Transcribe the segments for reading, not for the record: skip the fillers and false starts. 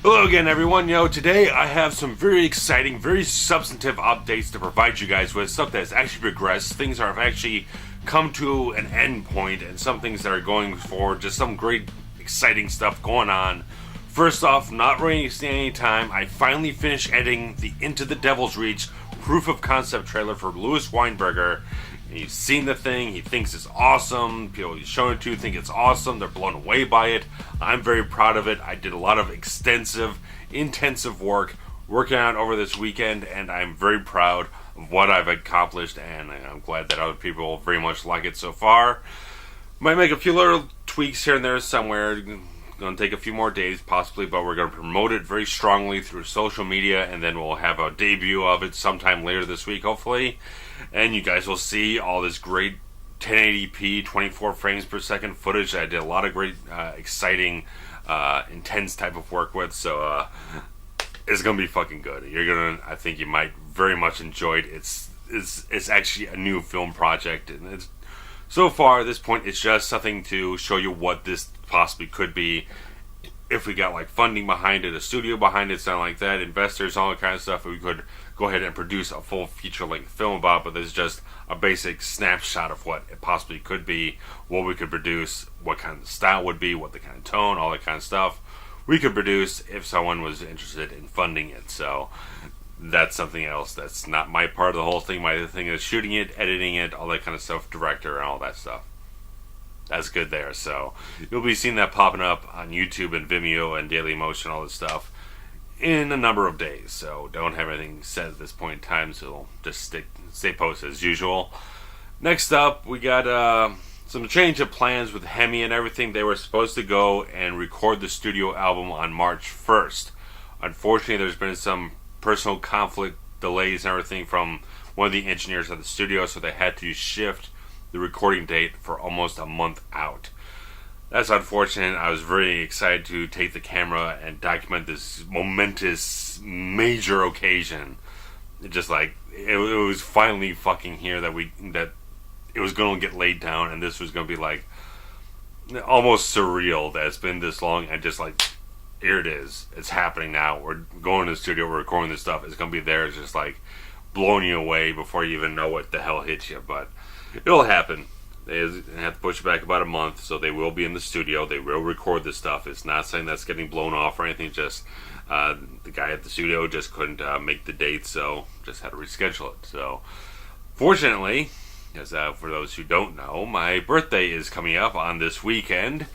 Hello again, everyone. Today I have some very exciting, very substantive updates to provide you guys with. Stuff that's actually progressed, things that have actually come to an end point, and some things that are going forward. Just some great, exciting stuff going on. First off, not wasting any time, I finally finished editing the Into the Devil's Reach proof of concept trailer for Louis Weinberger. He's seen the thing, he thinks it's awesome, people he's shown it to think it's awesome, they're blown away by it. I'm very proud of it. I did a lot of extensive, intensive work working on it over this weekend, and I'm very proud of what I've accomplished, and I'm glad that other people very much like it so far. Might make a few little tweaks here and there somewhere. Going to take a few more days possibly, but we're going to promote it very strongly through social media, and then we'll have a debut of it sometime later this week, hopefully. And you guys will see all this great 1080p, 24 frames per second footage that I did a lot of great, exciting, intense type of work with. So it's going to be fucking good. I think you might very much enjoy it. It's actually a new film project, and it's so far at this point it's just something to show you what this possibly could be if we got like funding behind it, a studio behind it, something like that, investors, all that kind of stuff. We could go ahead and produce a full feature-length film about, but this is just a basic snapshot of what it possibly could be, what we could produce, what kind of style would be, what the kind of tone, all that kind of stuff we could produce if someone was interested in funding it. So that's something else. That's not my part of the whole thing. My thing is shooting it, editing it, all that kind of stuff, director and all that stuff. That's good there. So you'll be seeing that popping up on YouTube and Vimeo and Dailymotion, all this stuff, in a number of days. So don't have anything set at this point in time, so just stay posted as usual. Next up, we got some change of plans with HEMI and everything. They were supposed to go and record the studio album on March 1st. Unfortunately, there's been some personal conflict, delays and everything from one of the engineers at the studio, so they had to shift the recording date for almost a month out. That's unfortunate. I was very excited to take the camera and document this momentous, major occasion. It just like it was finally fucking here that it was going to get laid down, and this was going to be like almost surreal that it's been this long, and just like here it is. It's happening now. We're going to the studio. We're recording this stuff. It's going to be there. It's just like blowing you away before you even know what the hell hits you. But it'll happen. They have to push it back about a month, so they will be in the studio. They will record this stuff. It's not saying that's getting blown off or anything. Just the guy at the studio just couldn't make the date, so just had to reschedule it. So fortunately, as for those who don't know, my birthday is coming up on this weekend,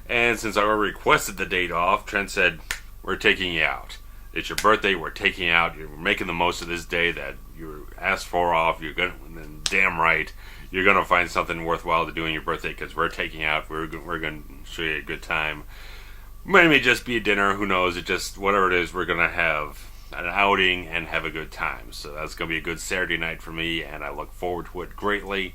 and since I already requested the date off, Trent said, "We're taking you out. It's your birthday. We're taking you out. You're making the most of this day that you asked for off. You're gonna, and damn right, you're gonna find something worthwhile to do on your birthday because we're taking you out. We're gonna show you a good time. Maybe just be a dinner. Who knows? It just whatever it is, we're gonna have an outing and have a good time. So that's gonna be a good Saturday night for me, and I look forward to it greatly."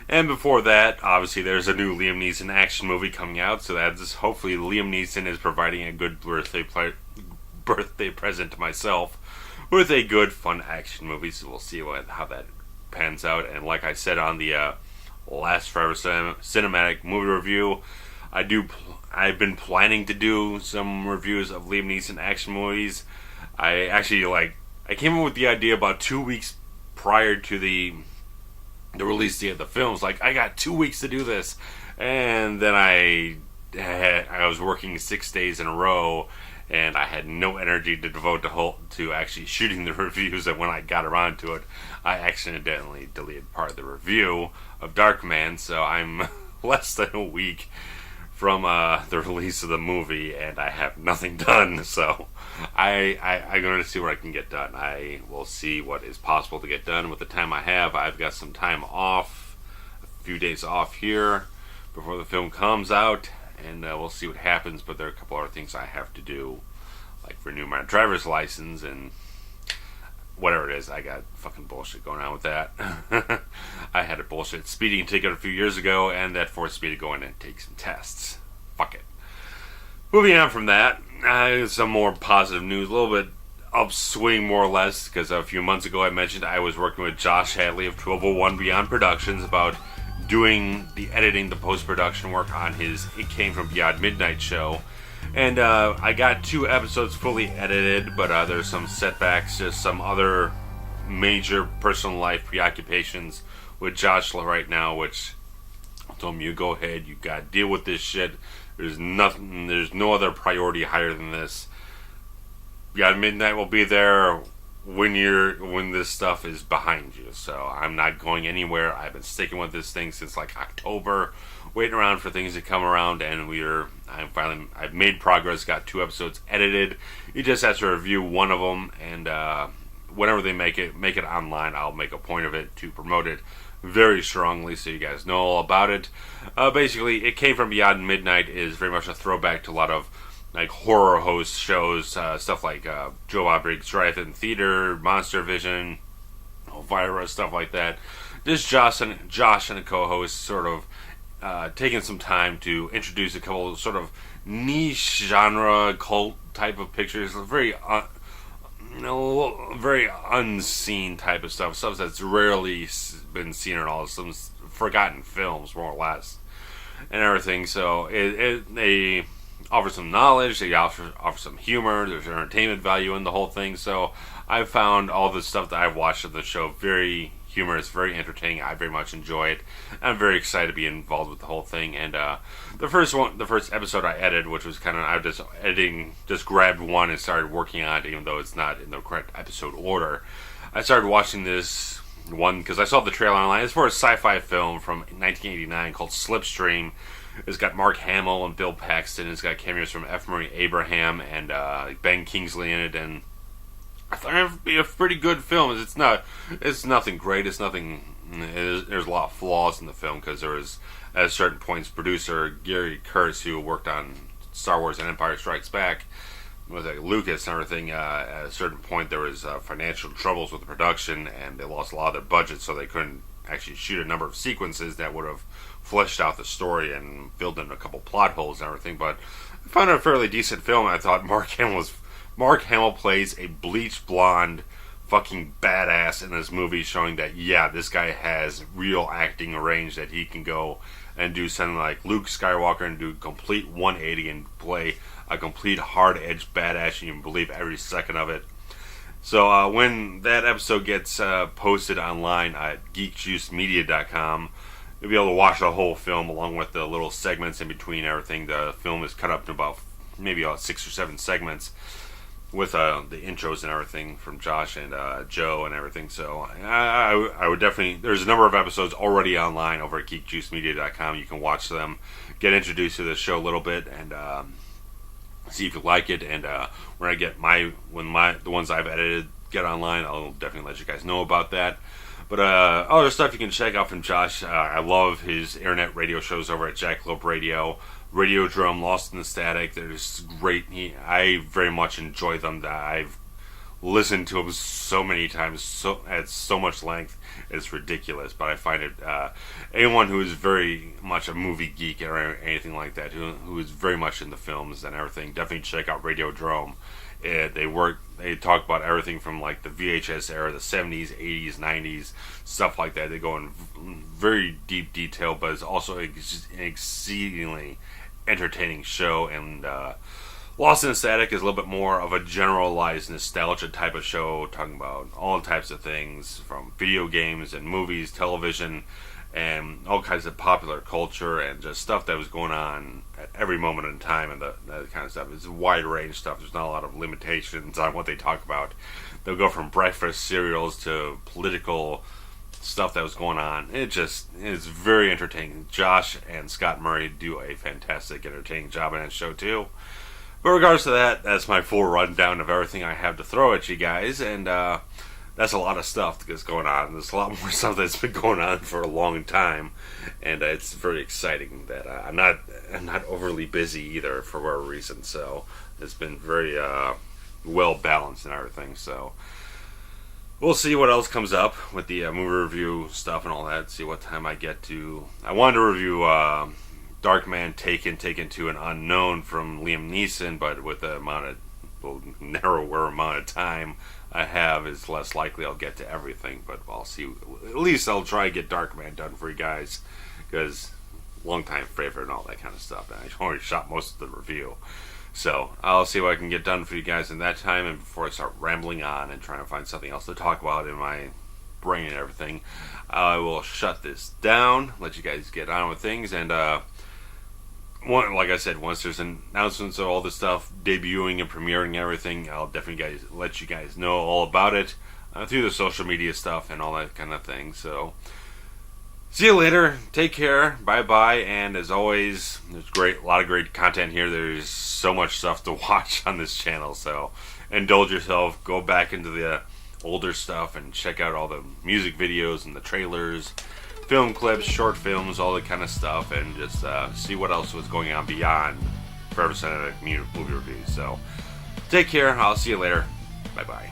And before that, obviously, there's a new Liam Neeson action movie coming out. So that's hopefully Liam Neeson is providing a good birthday present to myself with a good, fun action movie. So we'll see how that pans out. And like I said on the last Forever Cinematic movie review, I've been planning to do some reviews of Liam Neeson action movies. I came up with the idea about 2 weeks prior to the release date of the films. Like, I got 2 weeks to do this, and then I was working 6 days in a row, and I had no energy to devote to actually shooting the reviews. And when I got around to it, I accidentally deleted part of the review of Darkman, so I'm less than a week from the release of the movie, and I have nothing done. So I'm going to see what I can get done. I will see what is possible to get done with the time I have. I've got some time off, a few days off here before the film comes out, and we'll see what happens. But there are a couple other things I have to do, like renew my driver's license and whatever it is. I got fucking bullshit going on with that. I had a bullshit speeding ticket a few years ago, and that forced me to go in and take some tests. Fuck it. Moving on from that, some more positive news, a little bit upswing more or less, because a few months ago I mentioned I was working with Josh Hadley of 1201 Beyond Productions about doing the editing, the post-production work on his It Came From Beyond Midnight show. And I got 2 episodes fully edited, but there's some setbacks, just some other major personal life preoccupations with Josh right now, which I told him, you go ahead, you got to deal with this shit. There's no other priority higher than this. Yeah, midnight will be there when this stuff is behind you. So I'm not going anywhere. I've been sticking with this thing since like October, waiting around for things to come around, and I've made progress. Got 2 episodes edited. You just have to review one of them, and whenever they make it online, I'll make a point of it to promote it very strongly, so you guys know all about it. Basically, It Came From Beyond Midnight is very much a throwback to a lot of like horror host shows, stuff like Joe Bob Briggs' Drive-In Theater, Monster Vision, Elvira, stuff like that. Just Josh and a co-host sort of taking some time to introduce a couple of sort of niche genre cult type of pictures, very very unseen type of stuff that's rarely been seen in all some forgotten films, more or less, and everything. So they offer some knowledge, they offer some humor, there's entertainment value in the whole thing. So I've found all the stuff that I've watched of the show very humorous, very entertaining. I very much enjoy it. I'm very excited to be involved with the whole thing. And the first episode I edited, which was I was just editing, just grabbed one and started working on it, even though it's not in the correct episode order. I started watching this one because I saw the trailer online. It's for a sci-fi film from 1989 called Slipstream. It's got Mark Hamill and Bill Paxton. It's got cameos from F. Murray Abraham and Ben Kingsley in it, and I thought it would be a pretty good film. It's nothing great. There's a lot of flaws in the film because there was, at certain points, producer Gary Kurtz, who worked on Star Wars and Empire Strikes Back, with like Lucas and everything. At a certain point, there was financial troubles with the production, and they lost a lot of their budget, so they couldn't actually shoot a number of sequences that would have fleshed out the story and filled in a couple plot holes and everything. But I found it a fairly decent film. I thought Mark Hamill plays a bleached blonde fucking badass in this movie, showing that, yeah, this guy has real acting range, that he can go and do something like Luke Skywalker and do a complete 180 and play a complete hard-edged badass, and you can believe every second of it. So when that episode gets posted online at geekjuicemedia.com, you'll be able to watch the whole film along with the little segments in between everything. The film is cut up to maybe about 6 or 7 segments with the intros and everything from Josh and Joe and everything. So I would definitely, there's a number of episodes already online over at geekjuicemedia.com. You can watch them, get introduced to the show a little bit, and see if you like it. And when I get the ones I've edited get online, I'll definitely let you guys know about that. But other stuff you can check out from Josh. I love his internet radio shows over at Jackalope Radio, Radiodrome, Lost in the Static. They're just great. I very much enjoy them. I've listened to them so many times, at so much length, it's ridiculous. But I find it, anyone who is very much a movie geek or anything like that, who is very much into films and everything, definitely check out Radiodrome. They talk about everything from like the VHS era, the 70s, 80s, 90s, stuff like that. They go in very deep detail, but it's also an exceedingly entertaining show. And Lost in the Static is a little bit more of a generalized nostalgia type of show, talking about all types of things from video games and movies, television, and all kinds of popular culture and just stuff that was going on at every moment in time, and that kind of stuff. It's wide range stuff. There's not a lot of limitations on what they talk about. They'll go from breakfast cereals to political stuff that was going on. It's very entertaining. Josh and Scott Murray do a fantastic, entertaining job in that show too. But regardless of that, that's my full rundown of everything I have to throw at you guys, and that's a lot of stuff that's going on. There's a lot more stuff that's been going on for a long time, and it's very exciting that I'm not overly busy either for whatever reason. So it's been very well balanced and everything. So we'll see what else comes up with the movie review stuff and all that. See what time I get to. I wanted to review Darkman, Taken 2, and Unknown from Liam Neeson, but with the narrower amount of time I have, is less likely I'll get to everything. But I'll see. At least I'll try to get Darkman done for you guys, because long time favorite and all that kind of stuff. And I already shot most of the review. So I'll see what I can get done for you guys in that time, and before I start rambling on and trying to find something else to talk about in my brain and everything, I will shut this down, let you guys get on with things, and like I said, once there's announcements of all this stuff debuting and premiering and everything, I'll definitely let you guys know all about it through the social media stuff and all that kind of thing. So see you later. Take care. Bye bye. And as always, there's a lot of great content here. There's so much stuff to watch on this channel. So indulge yourself. Go back into the older stuff and check out all the music videos and the trailers, film clips, short films, all that kind of stuff, and just see what else was going on beyond Forever Cinematic movie reviews. So take care. I'll see you later. Bye bye.